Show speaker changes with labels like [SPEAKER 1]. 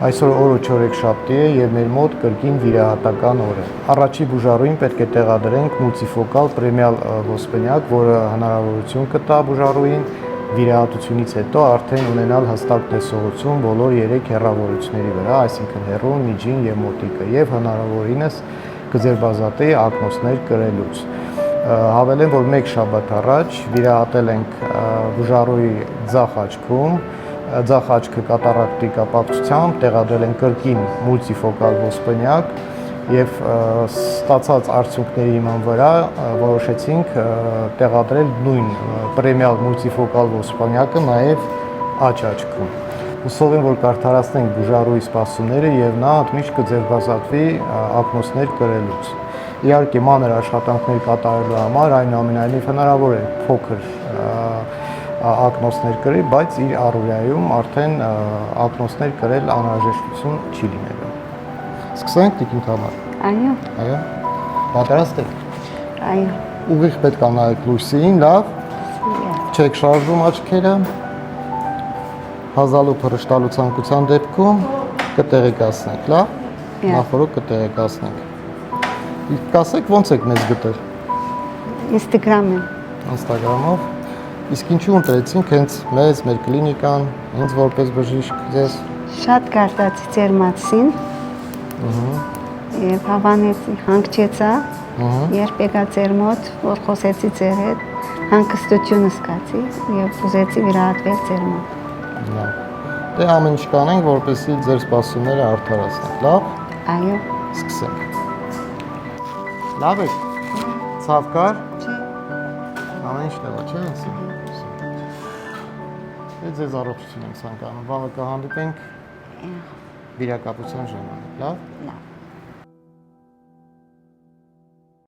[SPEAKER 1] Այսօր օրը չորեքշաբթի է եւ մեր մոտ կրկին վիրահատական օր է։ Առաջի բուժառուին պետք է տեղադրենք մուլտիֆոկալ պրեմիալ ոսպնյակ, որը հնարավորություն կտա բուժառուին վիրահատությունից հետո արդեն ունենալ հստակ տեսողություն բոլոր 3 հեռավորությունների վրա, այսինքն հեռուն, միջին եւ մոտիկը, եւ հնարավորինս կձերբազատի ակնոցներ կրելուց։ Հավելեմ, որ 1 շաբաթ առաջ վիրահատել ենք բուժառուի ձախ աչքում, ձախ աչքը կատարակտի կապակցությամբ տեղադրել են կրկին մուլտիֆոկալ ոսպնյակ եւ ստացած արդյունքների հիման վրա որոշեցինք տեղադրել նույն պրեմիալ մուլտիֆոկալ ոսպնյակը նաեւ աջ աչքում։ Հուսով եմ, որ կարդարացնենք բուժառուի սպասումները եւ նա ընդմիշտ կձերբազատվի ակնոցներ կրելուց։ Իհարկե մանր աշխատանքներ կատարելու համար այնուամենայնիվ հնարավոր է փոքր ակնոցներ կրել, բայց իր առօրյայում արդեն ակնոցներ կրել անհրաժեշտություն չի լինելու։ Սկսենք Տիկին Թամար։
[SPEAKER 2] Այո։
[SPEAKER 1] Այո։ Պատրաստ եք։
[SPEAKER 2] Այո։
[SPEAKER 1] Ուղիղ պետք է նայեք լույսին, լավ։ Չեք շարժում աչքերը։ Հազալու փռշտալու ցանկության դեպքում կտեղեկացնեք, լավ։ Նախորդ կտեղեկացնենք։ Իսկ կասեք ո՞նց եք մեզ գտել։
[SPEAKER 2] Instagram-ում։
[SPEAKER 1] Instagram-ով։ Իսկ ինչու ընտրեցինք հենց մեզ, մեր կլինիկան, հենց որպես բժիշկ ձեզ։
[SPEAKER 2] Շատ կարդացի ձեր մասին։ Եվ հավանեցի, հանգչեցա։ Երբ եկա ձեր մոտ, որ խոսեցի ձեր հետ, հանգստություն զգացի եւ ուզեցի վիրահատվել ձեր մոտ։
[SPEAKER 1] Լավ։ Դե ամեն ինչ կանենք, որպեսզի ձեր սպասումները արդարացնենք, լավ։
[SPEAKER 2] Այո։
[SPEAKER 1] Սկսենք։ Լավ է։ Ցավ կար։
[SPEAKER 2] Չէ։
[SPEAKER 1] Ամեն ինչ լավ է, չէ՞ ասեմ։ Դե ձեզ առողջություն եմ ցանկանում։ Վաղը կհանդիպենք վիրակապության ժամանակ, լավ։
[SPEAKER 2] Լավ։